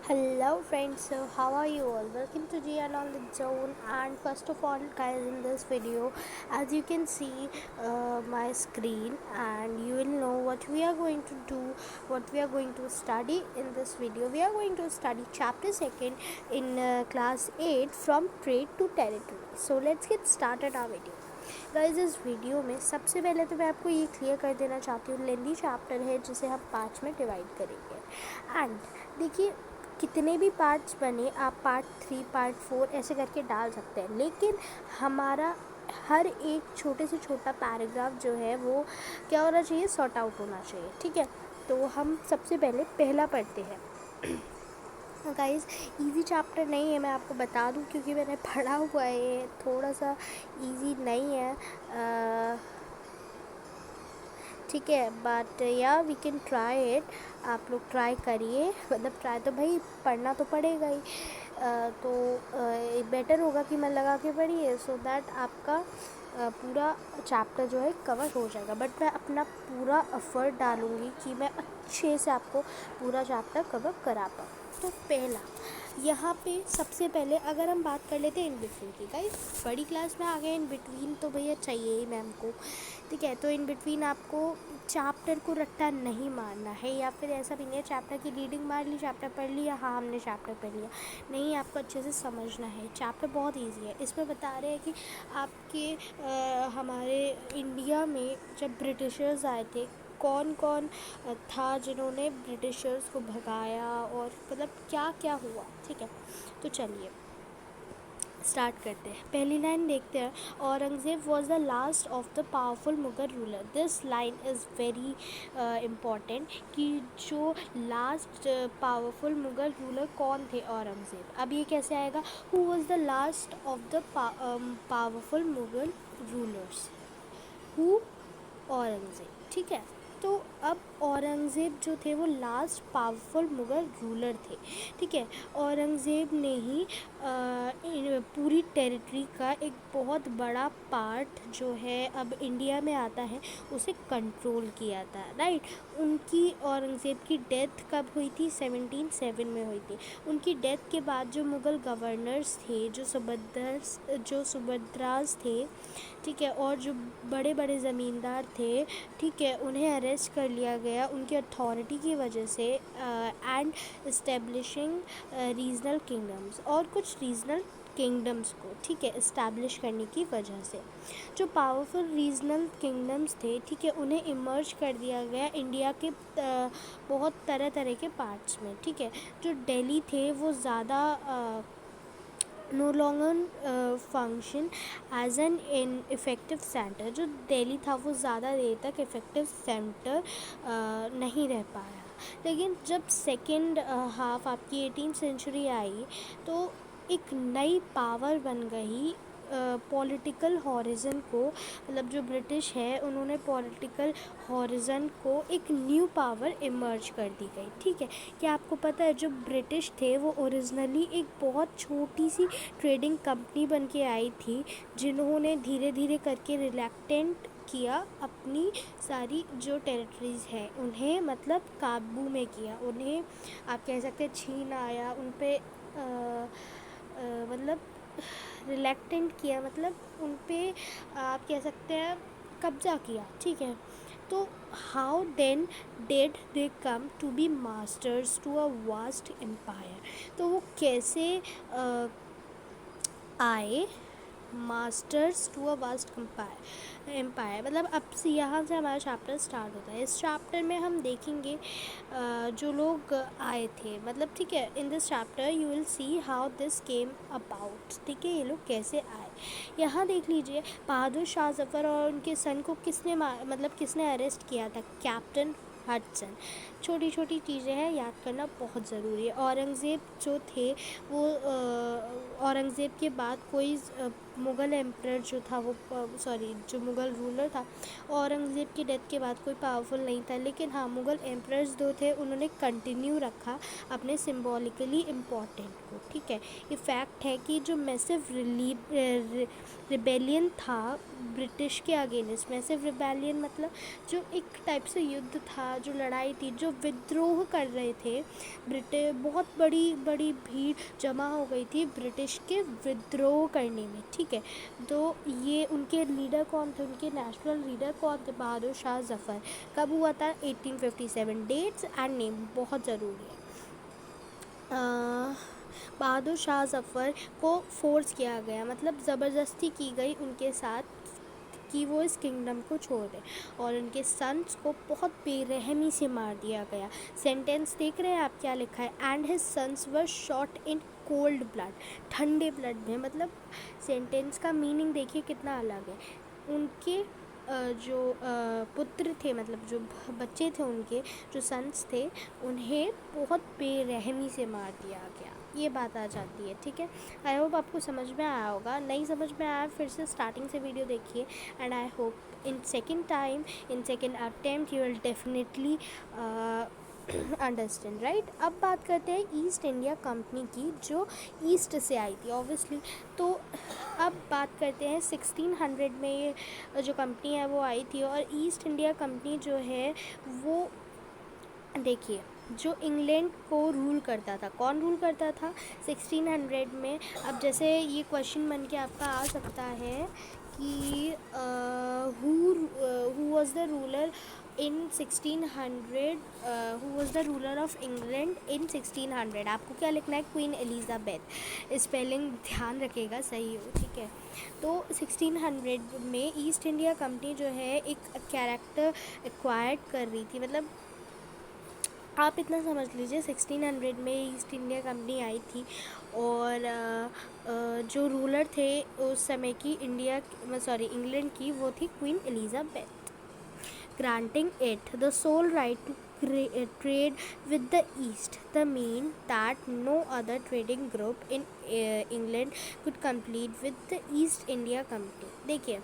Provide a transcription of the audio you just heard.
Hello friends, so how are you all? Welcome to GR Knowledge Zone. And first of all guys, in this video, as you can see my screen, and you will know what we are going to do, what we are going to study in this video. We are going to study chapter 2nd in class 8 from trade to territory. So let's get started our video. Guys इस video में सबसे पहले तो मैं आपको ये clear कर देना चाहती हूँ, लेंदी चैप्टर है जिसे हम 5 में डिवाइड करेंगे। एंड देखिए, कितने भी पार्ट्स बने, आप पार्ट 3 पार्ट 4 ऐसे करके डाल सकते हैं, लेकिन हमारा हर एक छोटे से छोटा पैराग्राफ जो है वो क्या होना चाहिए, सॉर्ट आउट होना चाहिए। ठीक है, तो हम सबसे पहले पहला पढ़ते हैं। गाइस इजी चैप्टर नहीं है, मैं आपको बता दूं, क्योंकि मैंने पढ़ा हुआ है, ये थोड़ा सा इजी नहीं है। ठीक है, बट या वी कैन ट्राई इट। आप लोग ट्राई करिए, मतलब ट्राई तो भाई पढ़ना तो पड़ेगा ही। तो बेटर होगा कि मन लगा के पढ़िए, सो दैट आपका पूरा चैप्टर जो है कवर हो जाएगा। बट मैं अपना पूरा एफर्ट डालूँगी कि मैं अच्छे से आपको पूरा चैप्टर कवर करा पाऊँ। तो पहला यहाँ पे सबसे पहले अगर हम बात कर लेते हैं इन बिटवीन की। गाइस बड़ी क्लास में आ गए, इन बिटवीन तो भैया चाहिए ही मैम को। ठीक है, तो इन बिटवीन आपको चैप्टर को रट्टा नहीं मारना है, या फिर ऐसा भी नहीं है चैप्टर की रीडिंग मार ली, चैप्टर पढ़ लिया, हाँ हमने चैप्टर पढ़ लिया। नहीं, आपको अच्छे से समझना है। चैप्टर बहुत ईजी है। इसमें बता रहे हैं कि आपके हमारे इंडिया में जब ब्रिटिशर्स आए थे, कौन कौन था जिन्होंने ब्रिटिशर्स को भगाया, और मतलब क्या क्या हुआ। ठीक है, तो चलिए स्टार्ट करते हैं। पहली लाइन देखते हैं, Aurangzeb was the last of the powerful Mughal ruler. This line is very important कि जो लास्ट पावरफुल मुगल रूलर कौन थे, औरंगज़ेब। अब ये कैसे आएगा, who was the last of the powerful Mughal rulers, who, Aurangzeb. ठीक है, तो अब औरंगज़ेब जो थे वो लास्ट पावरफुल मुग़ल रूलर थे। ठीक है, औरंगज़ेब ने ही पूरी टेरिटरी का एक बहुत बड़ा पार्ट जो है अब इंडिया में आता है उसे कंट्रोल किया था। राइट, उनकी औरंगज़ेब की डेथ कब हुई थी, 1707 में हुई थी। उनकी डेथ के बाद जो मुग़ल गवर्नर्स थे, जो सुभद्रास थे, ठीक है, और जो बड़े बड़े ज़मींदार थे, ठीक है, उन्हें अरेस्ट कर लिया गया उनकी अथॉरिटी की वजह से, एंड इस्टेब्लिशिंग रीजनल किंगडम्स, और कुछ रीजनल किंगडम्स को, ठीक है, इस्टेब्लिश करने की वजह से जो पावरफुल रीजनल किंगडम्स थे, ठीक है, उन्हें इमर्ज कर दिया गया इंडिया के बहुत तरह तरह के पार्ट्स में। ठीक है, जो दिल्ली थे वो ज़्यादा no longer function as an effective centre. जो दिल्ली था वो ज़्यादा देर तक इफ़ेक्टिव सेंटर नहीं रह पाया। लेकिन जब सेकेंड हाफ आपकी 18th सेंचुरी आई तो एक नई पावर बन गई पॉलिटिकल हॉरिज़न को, मतलब जो ब्रिटिश है उन्होंने पॉलिटिकल हॉरिज़न को एक न्यू पावर इमर्ज कर दी गई। ठीक है, क्या आपको पता है जो ब्रिटिश थे वो ओरिजिनली एक बहुत छोटी सी ट्रेडिंग कंपनी बन के आई थी, जिन्होंने धीरे धीरे करके रिलैक्टेंट किया अपनी सारी जो टेरिटरीज़ हैं उन्हें मतलब काबू में किया, उन्हें आप कह सकते हैं छीन आया, उन पे मतलब रिलैक्टेंट किया, मतलब उन पे आप कह सकते हैं कब्ज़ा किया। ठीक है, तो how then did they come to be masters to a vast empire. तो वो कैसे आए masters to a vast empire, मतलब अब से यहाँ से हमारा चैप्टर स्टार्ट होता है। इस चैप्टर में हम देखेंगे जो लोग आए थे, मतलब ठीक है, in this chapter you will see how this came about. ठीक है, ये लोग कैसे आए। यहाँ देख लीजिए, बहादुर शाह जफ़र और उनके सन को किसने अरेस्ट किया था, कैप्टन हडसन। छोटी छोटी चीज़ें हैं, याद करना बहुत ज़रूरी है। औरंगज़ेब जो थे वो औरंगज़ेब के बाद कोई मुग़ल एम्परर जो था वो जो मुग़ल रूलर था, औरंगज़ेब की डेथ के बाद कोई पावरफुल नहीं था। लेकिन हाँ, मुग़ल एम्परर्स जो थे उन्होंने कंटिन्यू रखा अपने सिम्बॉलिकली इम्पॉर्टेंट को। ठीक है, ये फैक्ट है कि जो मैसिव रिबेलियन था ब्रिटिश के अगेंस्ट, मैसिव रिबेलियन मतलब जो एक टाइप से युद्ध था, जो लड़ाई थी, जो विद्रोह कर रहे थे। बहुत बड़ी बड़ी भीड़ जमा हो गई थी ब्रिटिश के विद्रोह करने में, ठीक है। तो ये उनके लीडर कौन थे, उनके नेशनल लीडर कौन थे, बहादुर शाह जफ़र। कब हुआ था, 1857। डेट्स एंड नेम बहुत ज़रूरी है। बहादुर शाह जफ़र को फोर्स किया गया, मतलब ज़बरदस्ती की गई उनके साथ कि वो इस किंगडम को छोड़ दें, और उनके सन्स को बहुत बेरहमी से मार दिया गया। सेंटेंस देख रहे हैं आप क्या लिखा है, and his sons were shot in cold blood, ठंडे ब्लड में। मतलब सेंटेंस का मीनिंग देखिए कितना अलग है। उनके जो पुत्र थे, मतलब जो बच्चे थे उनके, जो सन्स थे, उन्हें बहुत बेरहमी से मार दिया गया। ये बात आ जाती है, ठीक है। आई होप आपको समझ में आया होगा। नहीं समझ में आया फिर से स्टार्टिंग से वीडियो देखिए, and I hope in second time, in second attempt you will definitely understand, right. अब बात करते हैं ईस्ट इंडिया कंपनी की, जो ईस्ट से आई थी ऑब्वियसली। तो अब बात करते हैं 1600 में ये जो कंपनी है वो आई थी। और ईस्ट इंडिया कंपनी जो है वो, देखिए, जो इंग्लैंड को रूल करता था, कौन रूल करता था 1600 में। अब जैसे ये क्वेश्चन बन के आपका आ सकता है कि who was the ruler in 1600, who was the ruler of England in 1600। आपको क्या लिखना है, क्वीन एलिज़ाबेथ। स्पेलिंग ध्यान रखिएगा सही हो, ठीक है। तो 1600 में ईस्ट इंडिया कंपनी जो है एक कैरेक्टर एक्वायर्ड कर रही थी। मतलब आप इतना समझ लीजिए 1600 में ईस्ट इंडिया कंपनी आई थी, और जो रूलर थे उस समय की इंग्लैंड की, वो थी queen Elizabeth. Granting it the sole right to trade with the east, the mean that no other trading group in England could compete with the East India Company। देखिए,